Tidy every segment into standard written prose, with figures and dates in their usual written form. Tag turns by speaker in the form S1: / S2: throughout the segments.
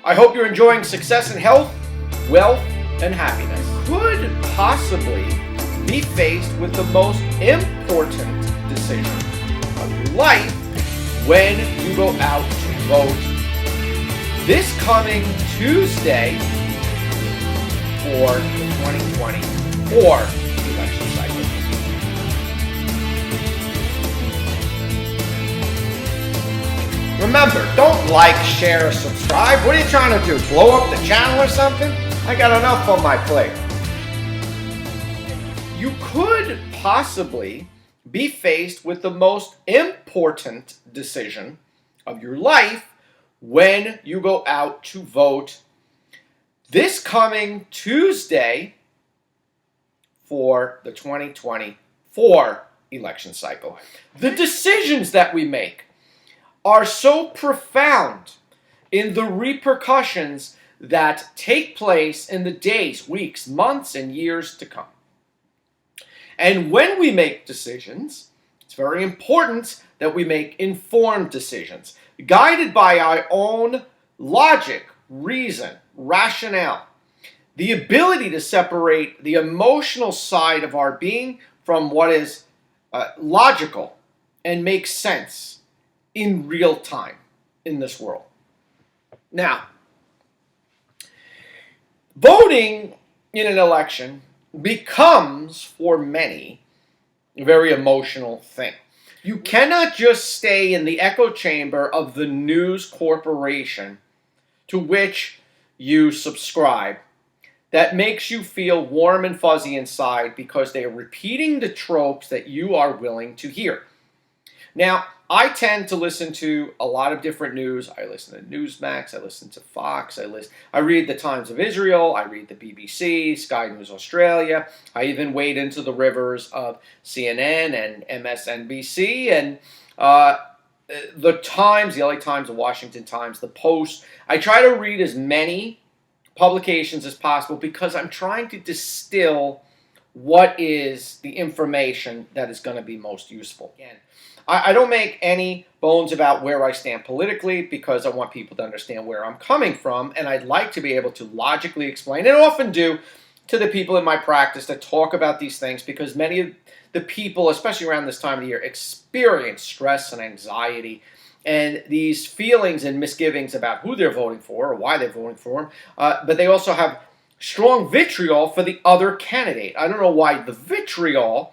S1: I hope you're enjoying success and health, wealth, and happiness. Could possibly be faced with the most important decision of your life when you go out to vote this coming Tuesday for the 2024 election cycle. Remember, don't like, share, or subscribe. What are you trying to do? Blow up the channel or something? I got enough on my plate. You could possibly be faced with the most important decision of your life when you go out to vote this coming Tuesday for the 2024 election cycle. The decisions that we make are so profound in the repercussions that take place in the days, weeks, months, and years to come. And when we make decisions, it's very important that we make informed decisions, guided by our own logic, reason, rationale, the ability to separate the emotional side of our being from what is logical and makes sense in real time in this world. Now, voting in an election becomes, for many, a very emotional thing. You cannot just stay in the echo chamber of the news corporation to which you subscribe that makes you feel warm and fuzzy inside because they are repeating the tropes that you are willing to hear. Now, I tend to listen to a lot of different news. I listen to Newsmax, I listen to Fox, I read the Times of Israel, I read the BBC, Sky News Australia. I even wade into the rivers of CNN and MSNBC and the Times, the LA Times, the Washington Times, the Post. I try to read as many publications as possible because I'm trying to distill what is the information that is going to be most useful. Again, I don't make any bones about where I stand politically because I want people to understand where I'm coming from, and I'd like to be able to logically explain, and often do, to the people in my practice that talk about these things, because many of the people, especially around this time of the year, experience stress and anxiety and these feelings and misgivings about who they're voting for or why they're voting for them, but they also have strong vitriol for the other candidate. I don't know why the vitriol,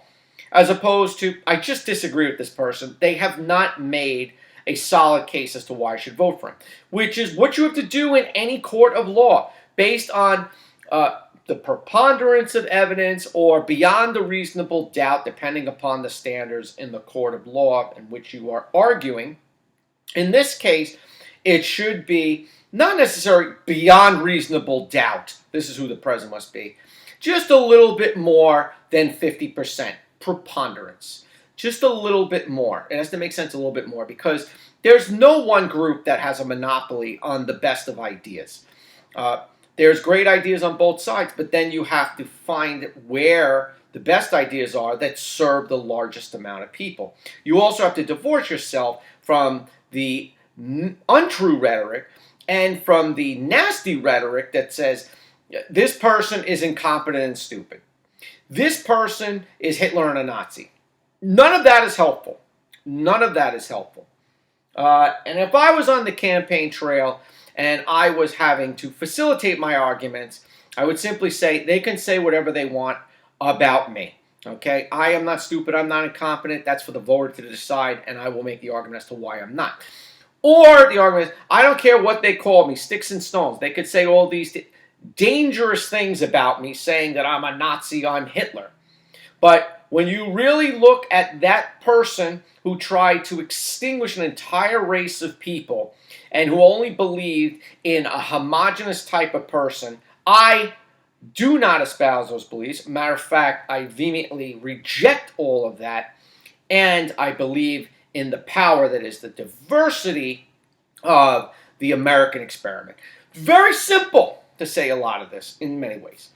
S1: as opposed to, I just disagree with this person. They have not made a solid case as to why I should vote for him, which is what you have to do in any court of law, based on the preponderance of evidence or beyond a reasonable doubt, depending upon the standards in the court of law in which you are arguing. In this case, it should be not necessarily beyond reasonable doubt. This is who the president must be. Just a little bit more than 50%. Preponderance. Just a little bit more. It has to make sense a little bit more because there's no one group that has a monopoly on the best of ideas. There's great ideas on both sides, but then you have to find where the best ideas are that serve the largest amount of people. You also have to divorce yourself from the untrue rhetoric and from the nasty rhetoric that says this person is incompetent and stupid. This person is Hitler and a Nazi. None of that is helpful. None of that is helpful. And if I was on the campaign trail and I was having to facilitate my arguments, I would simply say they can say whatever they want about me. Okay? I am not stupid. I'm not incompetent. That's for the voter to decide, and I will make the argument as to why I'm not. Or the argument is, I don't care what they call me, sticks and stones. They could say all these dangerous things about me, saying that I'm a Nazi, I'm Hitler. But when you really look at that person who tried to extinguish an entire race of people and who only believed in a homogenous type of person, I do not espouse those beliefs. Matter of fact, I vehemently reject all of that, and I believe in the power that is the diversity of the American experiment. Very simple to say a lot of this in many ways.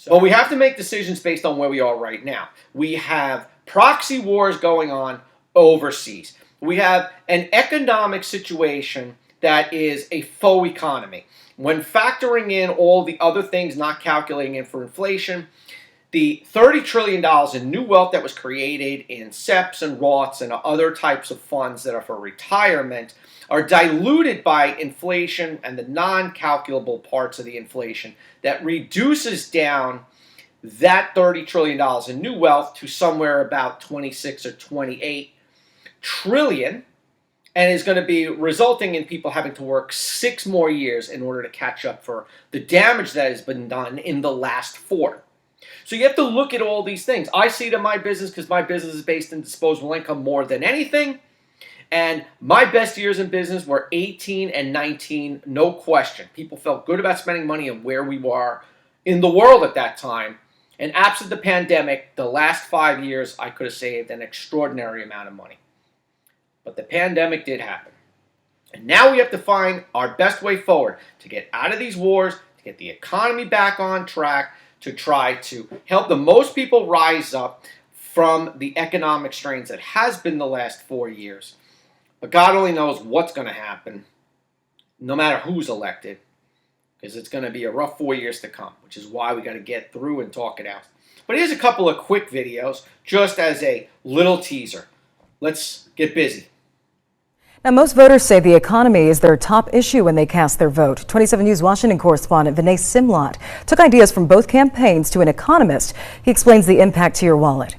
S1: But we have to make decisions based on where we are right now. We have proxy wars going on overseas. We have an economic situation that is a faux economy. When factoring in all the other things not calculating in for inflation, the $30 trillion in new wealth that was created in SEPs and Roths and other types of funds that are for retirement are diluted by inflation and the non-calculable parts of the inflation that reduces down that $30 trillion in new wealth to somewhere about 26 or 28 trillion, and is going to be resulting in people having to work 6 more years in order to catch up for the damage that has been done in the last 4. So you have to look at all these things. I see it in my business because my business is based in disposable income more than anything. And my best years in business were 18 and 19, no question. People felt good about spending money and where we were in the world at that time. And absent the pandemic, the last 5 years, I could have saved an extraordinary amount of money. But the pandemic did happen. And now we have to find our best way forward to get out of these wars, to get the economy back on track, to try to help the most people rise up from the economic strains that has been the last 4 years. But God only knows what's going to happen, no matter who's elected, because it's going to be a rough 4 years to come, which is why we got to get through and talk it out. But here's a couple of quick videos, just as a little teaser. Let's get busy.
S2: Now, most voters say the economy is their top issue when they cast their vote. 27 News Washington correspondent Vinay Simlot took ideas from both campaigns to an economist. He explains the impact to your wallet.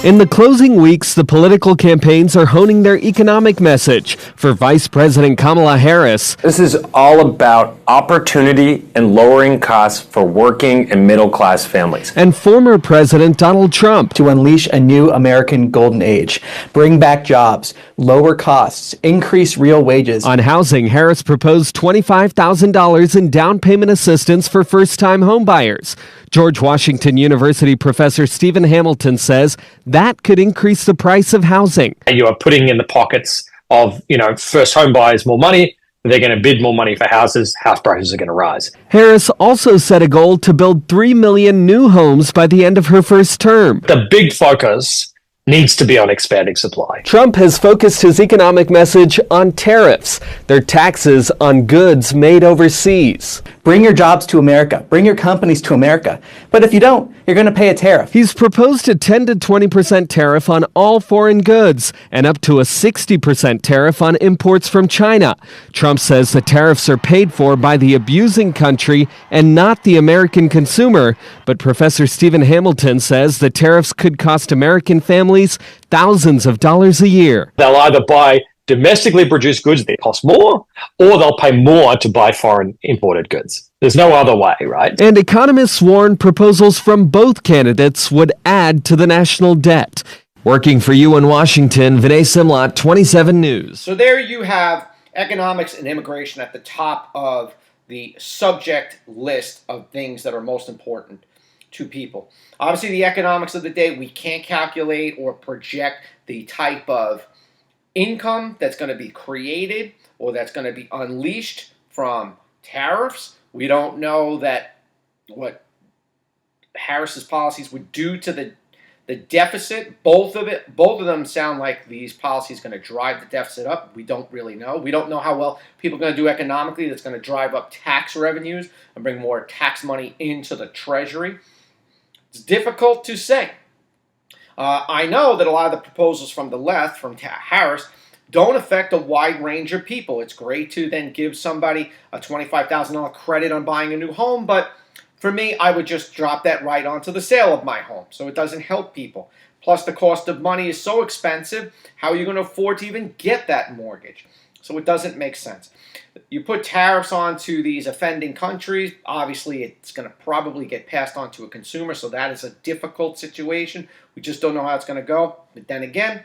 S3: In the closing weeks, the political campaigns are honing their economic message. For Vice President Kamala Harris,
S4: this is all about opportunity and lowering costs for working and middle-class families.
S3: And former President Donald Trump,
S5: to unleash a new American golden age, bring back jobs, lower costs, increase real wages.
S3: On housing, Harris proposed $25,000 in down payment assistance for first-time homebuyers. George Washington University professor Stephen Hamilton says that could increase the price of housing.
S6: You are putting in the pockets of, first home buyers more money. They're going to bid more money for houses. House prices are going to rise.
S3: Harris also set a goal to build 3 million new homes by the end of her first term.
S6: The big focus needs to be on expanding supply.
S3: Trump has focused his economic message on tariffs. They're taxes on goods made overseas.
S5: Bring your jobs to America. Bring your companies to America. But if you don't, you're going to pay a tariff.
S3: He's proposed a 10 to 20% tariff on all foreign goods and up to a 60% tariff on imports from China. Trump says the tariffs are paid for by the abusing country and not the American consumer. But Professor Stephen Hamilton says the tariffs could cost American families thousands of dollars a year.
S6: They'll either buy domestically produced goods that cost more, or they'll pay more to buy foreign imported goods. There's no other way, right?
S3: And economists warn proposals from both candidates would add to the national debt. Working for you in Washington, Vinay Simlot, 27 News.
S1: So there you have economics and immigration at the top of the subject list of things that are most important to people. Obviously, the economics of the day, we can't calculate or project the type of income that's going to be created or that's going to be unleashed from tariffs. We don't know that what Harris's policies would do to the deficit. Both of them sound like these policies are going to drive the deficit up. We don't really know. We don't know how well people are going to do economically. That's going to drive up tax revenues and bring more tax money into the Treasury. It's difficult to say. I know that a lot of the proposals from the left, from Harris, don't affect a wide range of people. It's great to then give somebody a $25,000 credit on buying a new home, but for me, I would just drop that right onto the sale of my home, so it doesn't help people. Plus, the cost of money is so expensive, how are you going to afford to even get that mortgage? So it doesn't make sense. You put tariffs onto these offending countries, obviously it's going to probably get passed on to a consumer, so that is a difficult situation. We just don't know how it's going to go. But then again,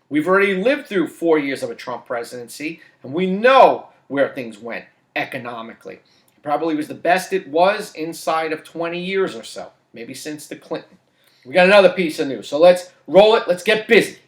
S1: we've already lived through 4 years of a Trump presidency, and we know where things went economically. It probably was the best it was inside of 20 years or so, maybe since the Clinton. We got another piece of news, so let's roll it. Let's get busy.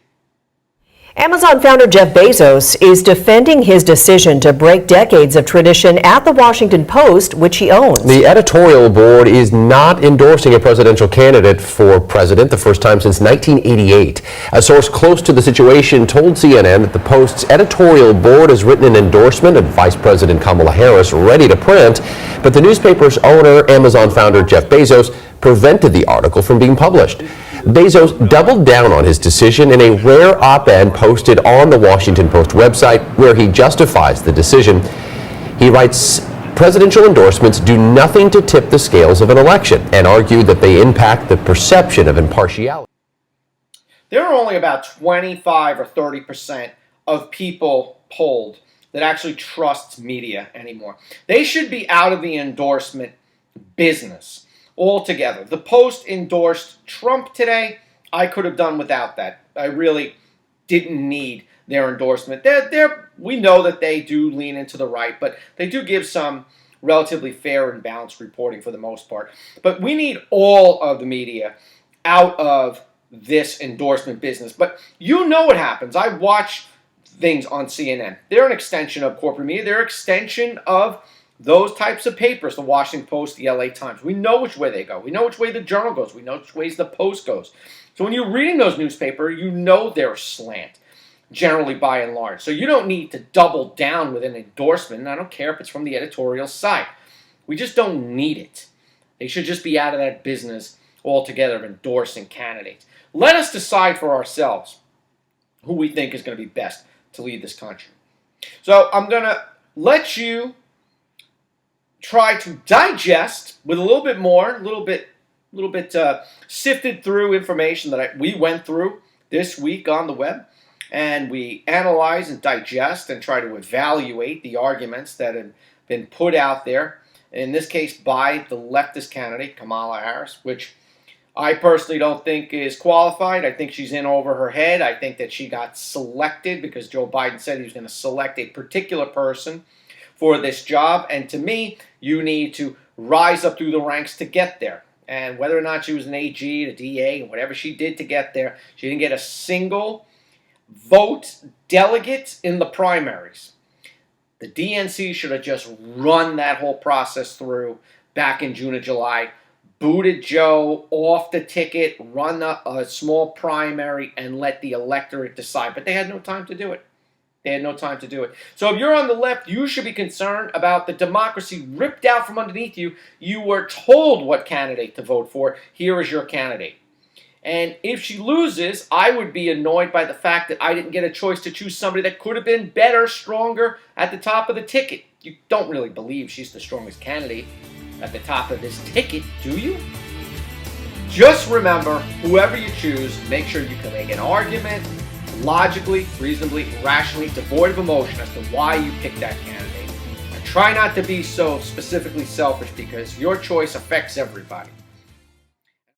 S7: Amazon founder Jeff Bezos is defending his decision to break decades of tradition at the Washington Post, which he owns.
S8: The editorial board is not endorsing a presidential candidate for president, the first time since 1988. A source close to the situation told CNN that the Post's editorial board has written an endorsement of Vice President Kamala Harris ready to print, but the newspaper's owner, Amazon founder Jeff Bezos, prevented the article from being published. Bezos doubled down on his decision in a rare op-ed posted on the Washington Post website where he justifies the decision. He writes, presidential endorsements do nothing to tip the scales of an election, and argued that they impact the perception of impartiality.
S1: There are only about 25 or 30% of people polled that actually trust media anymore. They should be out of the endorsement business altogether. The Post endorsed Trump today. I could have done without that. I really didn't need their endorsement. We know that they do lean into the right, but they do give some relatively fair and balanced reporting for the most part. But we need all of the media out of this endorsement business. But you know what happens. I watch things on CNN. They're an extension of corporate media. They're an extension of those types of papers, the Washington Post, the LA Times. We know which way they go. We know which way the Journal goes. We know which ways the Post goes. So when you're reading those newspapers, you know they're slant, generally by and large. So you don't need to double down with an endorsement. And I don't care if it's from the editorial side. We just don't need it. They should just be out of that business altogether of endorsing candidates. Let us decide for ourselves who we think is going to be best to lead this country. So I'm going to let you try to digest with a little bit more, a little bit sifted through information that we went through this week on the web, and we analyze and digest and try to evaluate the arguments that have been put out there, in this case by the leftist candidate, Kamala Harris, which I personally don't think is qualified. I think she's in over her head. I think that she got selected because Joe Biden said he was going to select a particular person for this job, and to me, you need to rise up through the ranks to get there. And whether or not she was an AG, a DA, whatever she did to get there, she didn't get a single vote delegate in the primaries. The DNC should have just run that whole process through back in June or July, booted Joe off the ticket, run a small primary, and let the electorate decide. But they had no time to do it. They had no time to do it. So if you're on the left, you should be concerned about the democracy ripped out from underneath you. You were told what candidate to vote for. Here is your candidate. And if she loses, I would be annoyed by the fact that I didn't get a choice to choose somebody that could have been better, stronger at the top of the ticket. You don't really believe she's the strongest candidate at the top of this ticket, do you? Just remember, whoever you choose, make sure you can make an argument logically, reasonably, rationally, devoid of emotion as to why you picked that candidate. And try not to be so specifically selfish because your choice affects everybody.